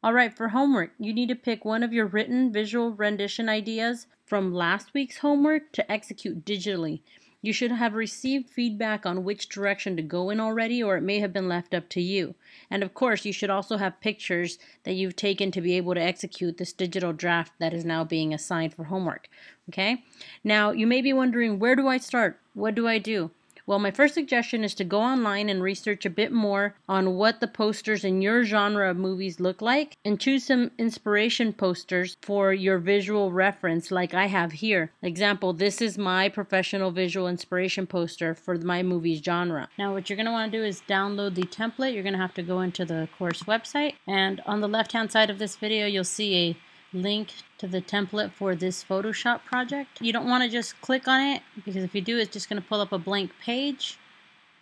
Alright, for homework, you need to pick one of your written visual rendition ideas from last week's homework to execute digitally. You should have received feedback on which direction to go in already, or it may have been left up to you. And of course, you should also have pictures that you've taken to be able to execute this digital draft that is now being assigned for homework. Okay? Now, you may be wondering, where do I start? What do I do? Well, my first suggestion is to go online and research a bit more on what the posters in your genre of movies look like and choose some inspiration posters for your visual reference like I have here. Example, this is my professional visual inspiration poster for my movie's genre. Now what you're going to want to do is download the template. You're going to have to go into the course website, and on the left hand side of this video you'll see a link to the template for this Photoshop project. You don't want to just click on it, because if you do, it's just going to pull up a blank page.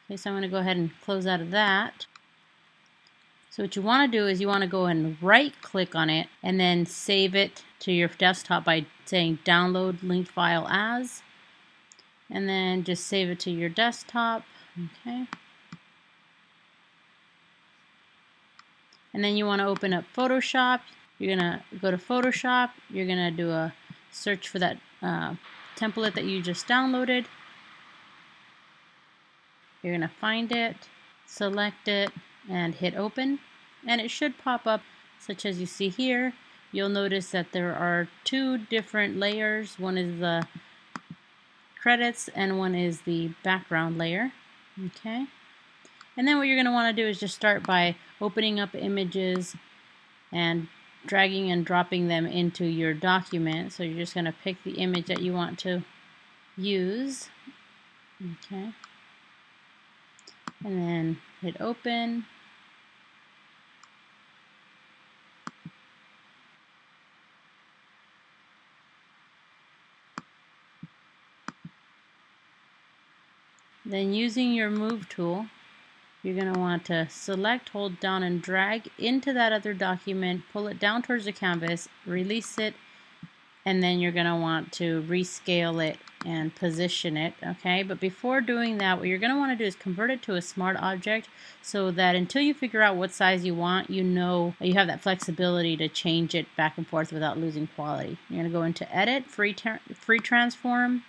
Okay, so I'm going to go ahead and close out of that. So what you want to do is you want to go and right click on it and then save it to your desktop by saying download linked file as, and then just save it to your desktop. Okay. And then you want to open up Photoshop. You're going to go to Photoshop, you're going to do a search for that template that you just downloaded. You're going to find it, select it, and hit open. And it should pop up such as you see here. You'll notice that there are two different layers. One is the credits and one is the background layer. Okay. And then what you're going to want to do is just start by opening up images and dragging and dropping them into your document. So you're just going to pick the image that you want to use. Okay. And then hit open. Then using your move tool, you're going to want to select, hold down, and drag into that other document, pull it down towards the canvas, release it, and then you're going to want to rescale it and position it. Okay, but before doing that, what you're going to want to do is convert it to a smart object, so that until you figure out what size you want, you know you have that flexibility to change it back and forth without losing quality. You're going to go into Edit, Free Transform.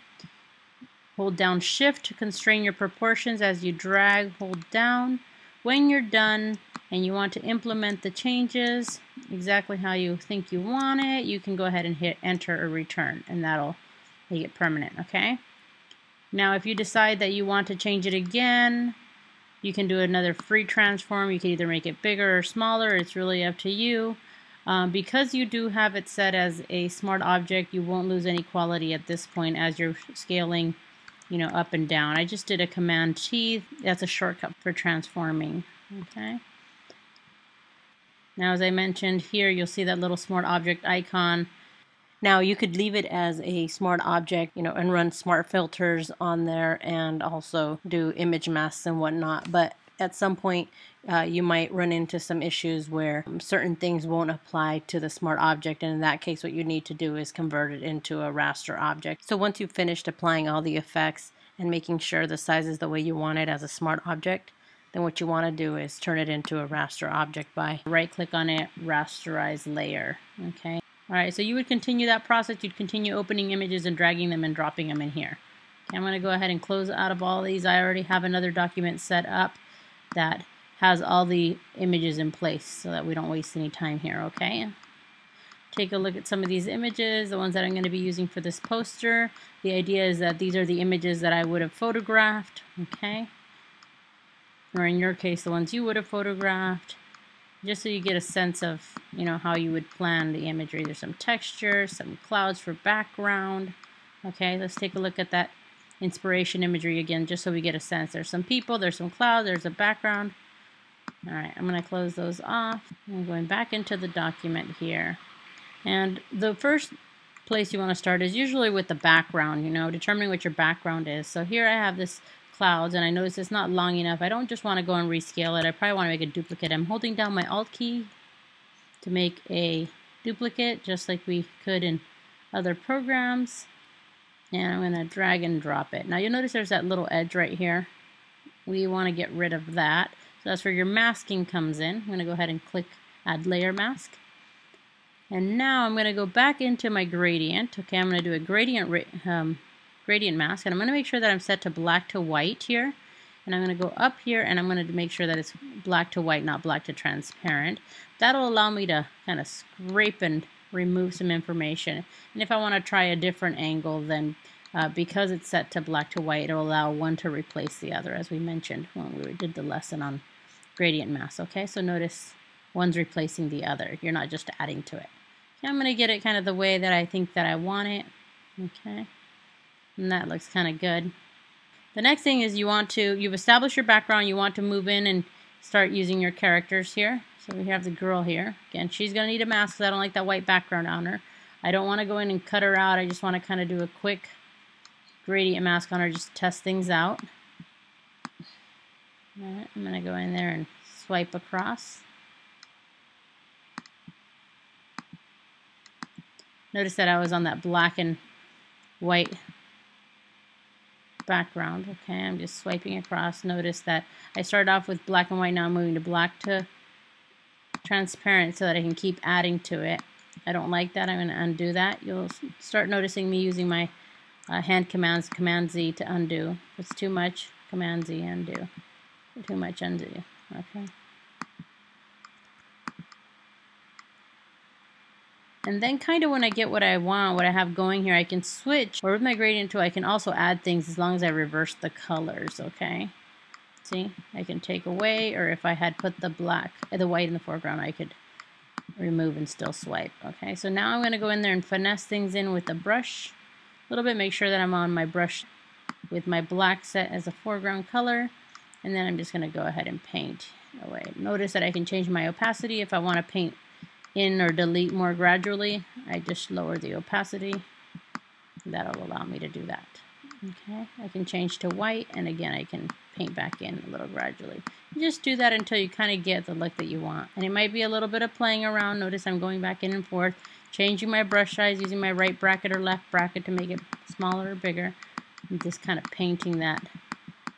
Hold down Shift to constrain your proportions as you drag, hold down. When you're done and you want to implement the changes exactly how you think you want it, you can go ahead and hit Enter or Return, and that'll make it permanent. Okay. Now if you decide that you want to change it again, you can do another free transform. You can either make it bigger or smaller. It's really up to you. Because you do have it set as a smart object, you won't lose any quality at this point as you're scaling, you know, up and down. I just did a Command T. That's a shortcut for transforming. Okay. Now, as I mentioned here, you'll see that little smart object icon. Now, you could leave it as a smart object, you know, and run smart filters on there and also do image masks and whatnot. But at some point, you might run into some issues where certain things won't apply to the smart object, and in that case what you need to do is convert it into a raster object. So once you've finished applying all the effects and making sure the size is the way you want it as a smart object, then what you want to do is turn it into a raster object by right click on it, rasterize layer. Okay. Alright, so you would continue that process. You'd continue opening images and dragging them and dropping them in here. Okay, I'm going to go ahead and close out of all these. I already have another document set up that has all the images in place so that we don't waste any time here. Okay, take a look at some of these images, the ones that I'm going to be using for this poster. The idea is that these are the images that I would have photographed, okay, or in your case the ones you would have photographed, just so you get a sense of, you know, how you would plan the imagery. There's some texture, some clouds for background. Okay, let's take a look at that inspiration imagery again, just so we get a sense. There's some people, there's some clouds, there's a background. Alright, I'm going to close those off. I'm going back into the document here. And the first place you want to start is usually with the background, you know, determining what your background is. So here I have this clouds, and I notice it's not long enough. I don't just want to go and rescale it. I probably want to make a duplicate. I'm holding down my Alt key to make a duplicate, just like we could in other programs. And I'm going to drag and drop it. Now you'll notice there's that little edge right here. We want to get rid of that. So that's where your masking comes in. I'm going to go ahead and click Add layer mask. And now I'm going to go back into my gradient. Okay, I'm going to do a gradient mask, and I'm going to make sure that I'm set to black to white here. And I'm going to go up here, and I'm going to make sure that it's black to white, not black to transparent. That'll allow me to kind of scrape and remove some information. And if I want to try a different angle, then because it's set to black to white, it'll allow one to replace the other, as we mentioned when we did the lesson on gradient mask. Okay, so notice one's replacing the other. You're not just adding to it. Okay, I'm going to get it kind of the way that I think that I want it. Okay, and that looks kind of good. The next thing is you've established your background, you want to move in and start using your characters here. So we have the girl here. Again, she's going to need a mask because I don't like that white background on her. I don't want to go in and cut her out. I just want to kind of do a quick gradient mask on her, just to test things out. All right, I'm going to go in there and swipe across. Notice that I was on that black and white background. Okay, I'm just swiping across. Notice that I started off with black and white. Now I'm moving to black to transparent so that I can keep adding to it. I don't like that. I'm going to undo that. You'll start noticing me using my hand commands, Command Z to undo. If it's too much, Command Z, undo. Too much, undo. Okay. And then kind of when I get what I want, what I have going here, I can switch, or with my gradient tool, I can also add things as long as I reverse the colors, okay? See, I can take away, or if I had put the white in the foreground, I could remove and still swipe, okay? So now I'm going to go in there and finesse things in with the brush a little bit, make sure that I'm on my brush with my black set as a foreground color, and then I'm just going to go ahead and paint away. Notice that I can change my opacity if I want to paint in or delete more gradually. I just lower the opacity. That'll allow me to do that. Okay, I can change to white, and again I can paint back in a little gradually. You just do that until you kind of get the look that you want. And it might be a little bit of playing around. Notice I'm going back in and forth, changing my brush size, using my right bracket or left bracket to make it smaller or bigger. I'm just kind of painting that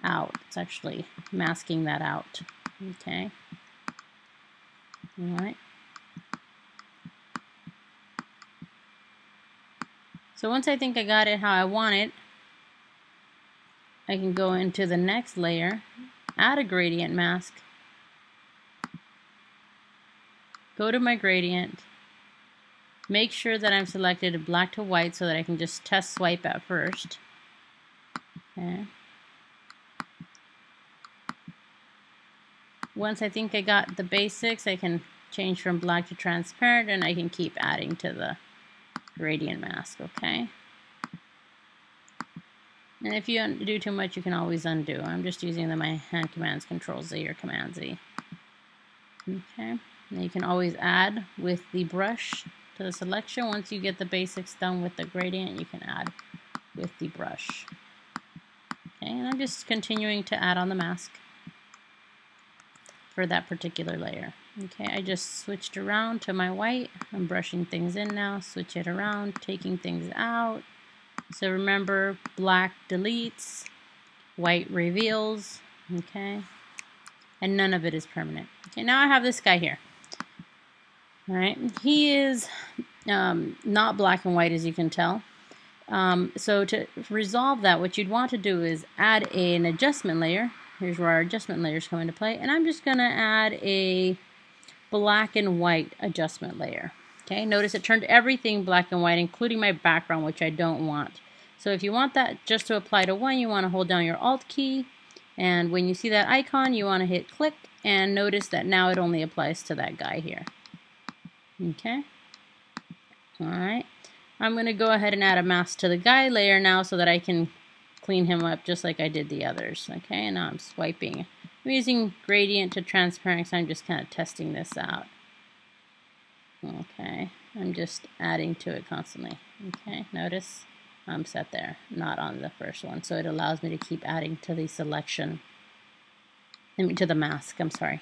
out. It's actually masking that out. Okay. All right. So once I think I got it how I want it, I can go into the next layer, add a gradient mask, go to my gradient, make sure that I'm selected black to white so that I can just test swipe at first. Okay. Once I think I got the basics, I can change from black to transparent, and I can keep adding to the gradient mask, okay? And if you do too much, you can always undo. I'm just using my hand commands, Control Z or Command Z. Okay, and you can always add with the brush to the selection. Once you get the basics done with the gradient, you can add with the brush. Okay, and I'm just continuing to add on the mask for that particular layer. Okay, I just switched around to my white. I'm brushing things in now, switch it around, taking things out. So remember, black deletes, white reveals, okay? And none of it is permanent. Okay, now I have this guy here. All right, he is not black and white, as you can tell. So to resolve that, what you'd want to do is add an adjustment layer. Here's where our adjustment layers come into play. And I'm just gonna add a black and white adjustment layer. Okay, notice it turned everything black and white, including my background, which I don't want. So if you want that just to apply to one, you want to hold down your Alt key, and when you see that icon, you want to hit click, and notice that now it only applies to that guy here. Okay, all right. I'm going to go ahead and add a mask to the guy layer now so that I can clean him up just like I did the others. Okay, and now I'm swiping. I'm using gradient to transparent, so I'm just kind of testing this out. Okay, I'm just adding to it constantly. Okay, notice I'm set there, not on the first one. So it allows me to keep adding to the selection, to the mask, I'm sorry.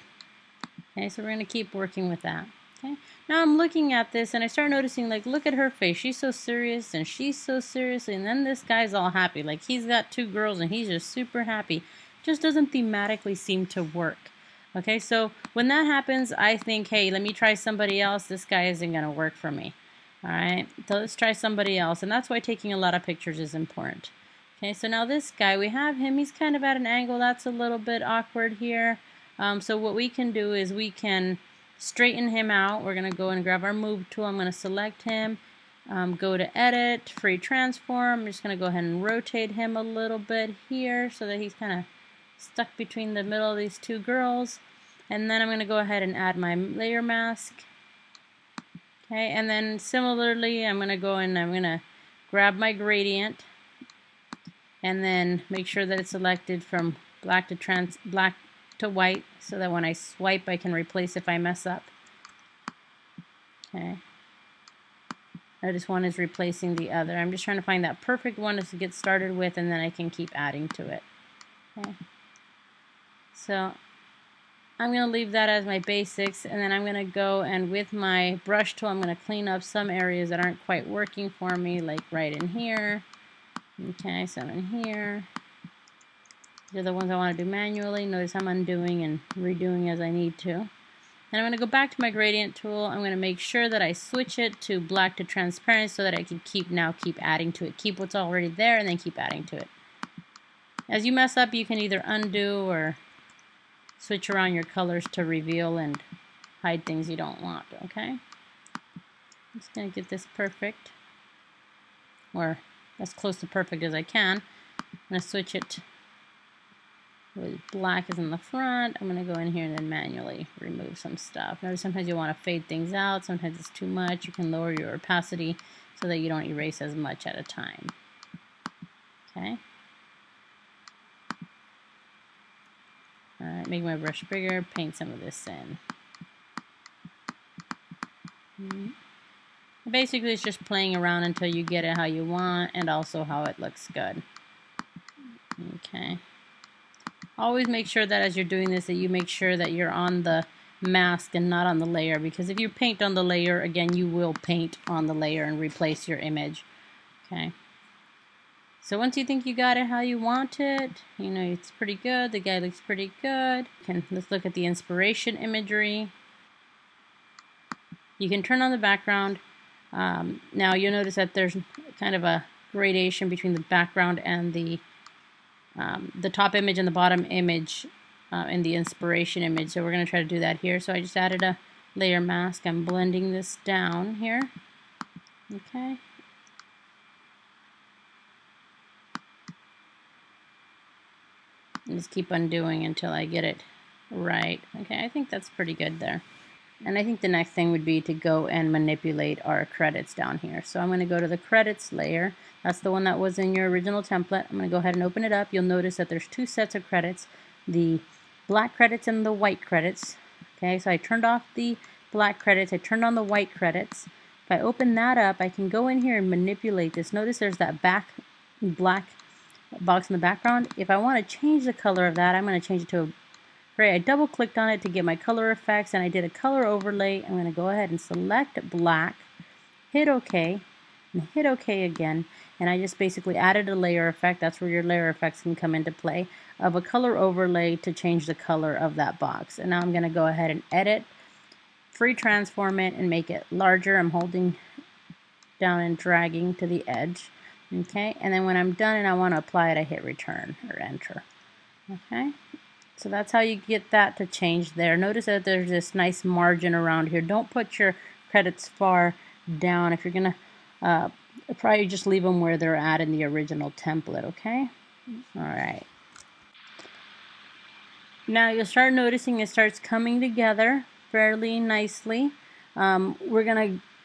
Okay, so we're going to keep working with that. Okay, now I'm looking at this and I start noticing, like, look at her face. She's so serious and she's so serious, and then this guy's all happy. Like, he's got two girls and he's just super happy. Just doesn't thematically seem to work. Okay, so when that happens, I think, hey, let me try somebody else. This guy isn't going to work for me. All right, so let's try somebody else. And that's why taking a lot of pictures is important. Okay, so now this guy, we have him. He's kind of at an angle. That's a little bit awkward here. So what we can do is we can straighten him out. We're going to go and grab our move tool. I'm going to select him. Go to edit, free transform. I'm just going to go ahead and rotate him a little bit here so that he's kind of stuck between the middle of these two girls. And then I'm going to go ahead and add my layer mask. Okay, and then similarly, I'm going to go and I'm going to grab my gradient and then make sure that it's selected from black to white so that when I swipe I can replace if I mess up. Okay. This one is replacing the other. I'm just trying to find that perfect one to get started with, and then I can keep adding to it. Okay. So I'm going to leave that as my basics, and then I'm going to go and with my brush tool I'm going to clean up some areas that aren't quite working for me, like right in here. Okay, so in here. These are the ones I want to do manually. Notice I'm undoing and redoing as I need to. And I'm going to go back to my gradient tool. I'm going to make sure that I switch it to black to transparent so that I can keep adding to it. Keep what's already there and then keep adding to it. As you mess up, you can either undo or switch around your colors to reveal and hide things you don't want, okay? I'm just going to get this perfect, or as close to perfect as I can. I'm going to switch it with black is in the front. I'm going to go in here and then manually remove some stuff. Notice sometimes you want to fade things out. Sometimes it's too much. You can lower your opacity so that you don't erase as much at a time. Okay. Alright, make my brush bigger, paint some of this in. Basically, it's just playing around until you get it how you want and also how it looks good. Okay. Always make sure that as you're doing this that you make sure that you're on the mask and not on the layer, because if you paint on the layer, again, you will paint on the layer and replace your image. Okay. So once you think you got it how you want it, you know, it's pretty good. The guy looks pretty good. Let's look at the inspiration imagery. You can turn on the background. Now you'll notice that there's kind of a gradation between the background and the top image and the bottom image in the inspiration image. So we're going to try to do that here. So I just added a layer mask. I'm blending this down here. Okay. And just keep undoing until I get it right. Okay, I think that's pretty good there. And I think the next thing would be to go and manipulate our credits down here. So I'm going to go to the credits layer. That's the one that was in your original template. I'm going to go ahead and open it up. You'll notice that there's two sets of credits, the black credits and the white credits. Okay, so I turned off the black credits. I turned on the white credits. If I open that up, I can go in here and manipulate this. Notice there's that black box in the background. If I want to change the color of that, I'm going to change it to a gray. I double clicked on it to get my color effects and I did a color overlay. I'm going to go ahead and select black, hit OK, and hit OK again. And I just basically added a layer effect. That's where your layer effects can come into play, of a color overlay to change the color of that box. And now I'm going to go ahead and edit, free transform it, and make it larger. I'm holding down and dragging to the edge. Okay, and then when I'm done and I want to apply it, I hit return or enter. Okay, so that's how you get that to change there. Notice that there's this nice margin around here. Don't put your credits far down. If you're going to probably just leave them where they're at in the original template, okay? All right. Now you'll start noticing it starts coming together fairly nicely.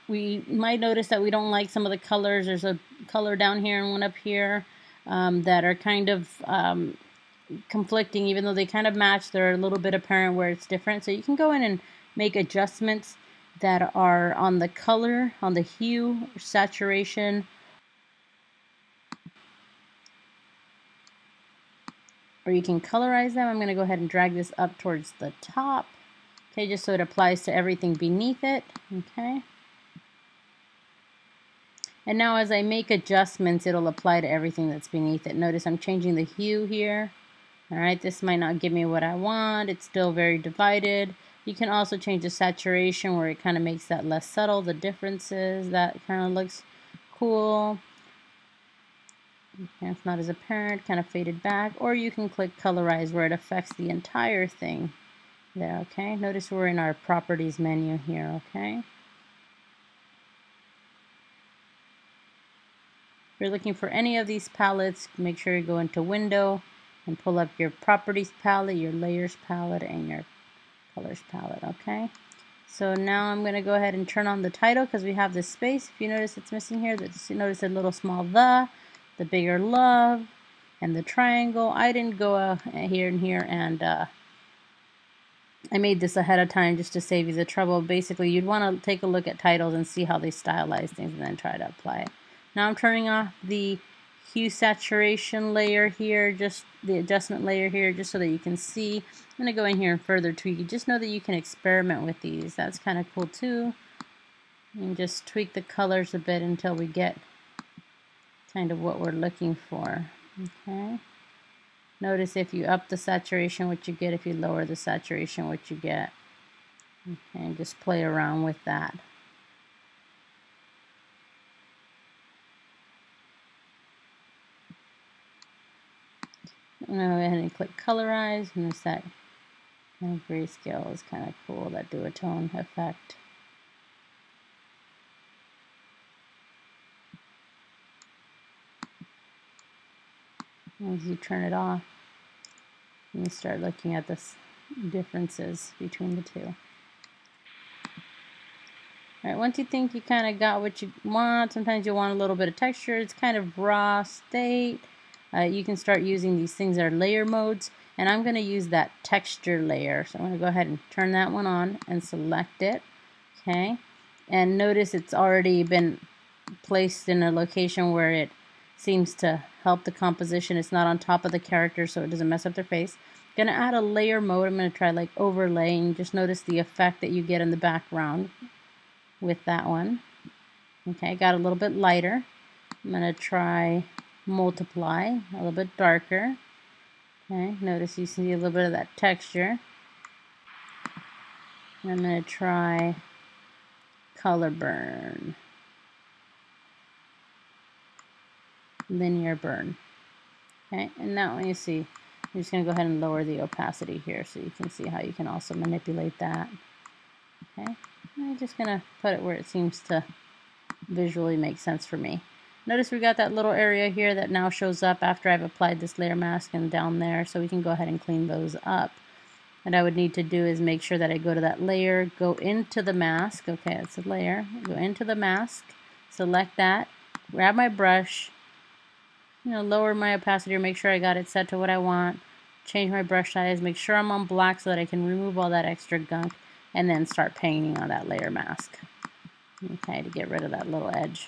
We might notice that we don't like some of the colors. There's a color down here and one up here that are kind of conflicting. Even though they kind of match, they're a little bit apparent where it's different. So you can go in and make adjustments that are on the color, on the hue, or saturation, or you can colorize them. I'm going to go ahead and drag this up towards the top, okay, just so it applies to everything beneath it, okay. And now as I make adjustments, it'll apply to everything that's beneath it. Notice I'm changing the hue here. Alright, this might not give me what I want. It's still very divided. You can also change the saturation where it kind of makes that less subtle, the differences. That kind of looks cool. Okay, it's not as apparent, kind of faded back. Or you can click colorize where it affects the entire thing. There, okay? Notice we're in our properties menu here, okay? If you're looking for any of these palettes, make sure you go into Window and pull up your Properties palette, your Layers palette, and your Colors palette, okay? So now I'm going to go ahead and turn on the title because we have this space. If you notice it's missing here, you notice a little small the bigger love, and the triangle. I didn't go here and here and I made this ahead of time just to save you the trouble. Basically, you'd want to take a look at titles and see how they stylize things and then try to apply it. Now I'm turning off the hue saturation layer here, just the adjustment layer here, just so that you can see. I'm going to go in here and further tweak it. Just know that you can experiment with these. That's kind of cool too. And just tweak the colors a bit until we get kind of what we're looking for. Okay. Notice if you up the saturation, what you get. If you lower the saturation, what you get. Okay, and just play around with that. I'm going to go ahead and click colorize. Notice that kind of grayscale is kind of cool, that duotone effect. As you turn it off, you start looking at the differences between the two. Alright, once you think you kind of got what you want, sometimes you want a little bit of texture. It's kind of raw state. You can start using these things that are layer modes, and I'm going to use that texture layer. So I'm going to go ahead and turn that one on and select it. Okay, and notice it's already been placed in a location where it seems to help the composition. It's not on top of the character, so it doesn't mess up their face. Going to add a layer mode. I'm going to try like overlaying. Just notice the effect that you get in the background with that one. Okay, got a little bit lighter. I'm going to try multiply, a little bit darker. Okay, notice you see a little bit of that texture. And I'm going to try color burn, linear burn. Okay, and now you see, I'm just going to go ahead and lower the opacity here so you can see how you can also manipulate that. Okay, I'm just going to put it where it seems to visually make sense for me. Notice we got that little area here that now shows up after I've applied this layer mask and down there, so we can go ahead and clean those up. What I would need to do is make sure that I go to that layer, go into the mask. Okay, it's a layer. Go into the mask, select that, grab my brush, lower my opacity or make sure I got it set to what I want, change my brush size, make sure I'm on black so that I can remove all that extra gunk, and then start painting on that layer mask. Okay, to get rid of that little edge.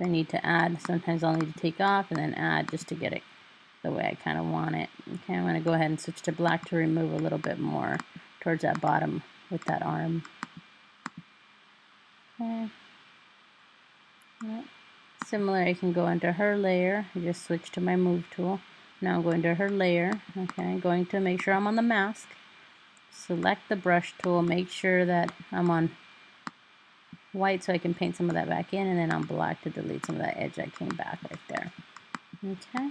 If I need to add, sometimes I'll need to take off and then add just to get it the way I kind of want it. Okay, I'm going to go ahead and switch to black to remove a little bit more towards that bottom with that arm. Okay. Yep. Similar, I can go into her layer. I just switch to my move tool. Now I'm going to her layer. Okay, I'm going to make sure I'm on the mask. Select the brush tool, make sure that I'm on white so I can paint some of that back in, and then on black to delete some of that edge that came back right there. Okay.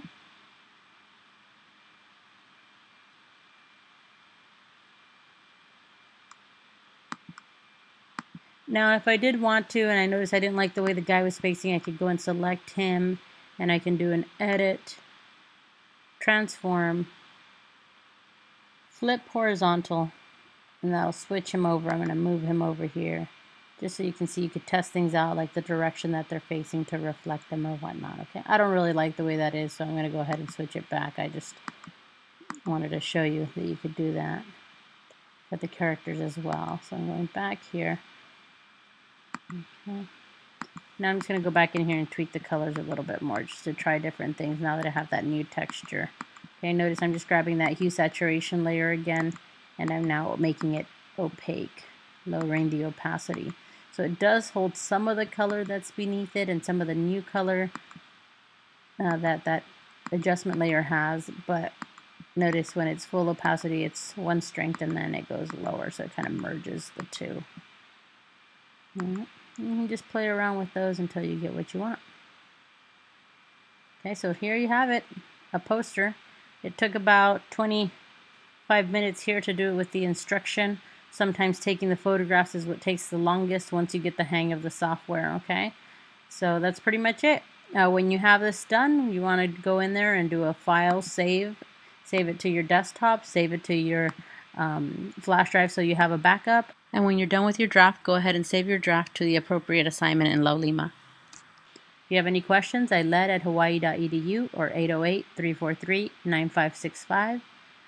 Now if I did want to, and I noticed I didn't like the way the guy was facing, I could go and select him, and I can do an edit, transform, flip horizontal, and that'll switch him over. I'm going to move him over here. Just so you can see, you could test things out, like the direction that they're facing to reflect them or whatnot. Okay, I don't really like the way that is, so I'm going to go ahead and switch it back. I just wanted to show you that you could do that with the characters as well. So I'm going back here. Okay. Now I'm just going to go back in here and tweak the colors a little bit more just to try different things now that I have that new texture. Okay, notice I'm just grabbing that hue saturation layer again, and I'm now making it opaque, lowering the opacity. So it does hold some of the color that's beneath it and some of the new color, that adjustment layer has, but notice when it's full opacity, it's one strength and then it goes lower, so it kind of merges the two. You can just play around with those until you get what you want. Okay, so here you have it, a poster. It took about 25 minutes here to do it with the instruction. Sometimes taking the photographs is what takes the longest once you get the hang of the software, okay? So that's pretty much it. When you have this done, you want to go in there and do a file save. Save it to your desktop, save it to your flash drive so you have a backup. And when you're done with your draft, go ahead and save your draft to the appropriate assignment in Lolima. If you have any questions, I led at hawaii.edu or 808-343-9565,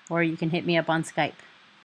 or you can hit me up on Skype.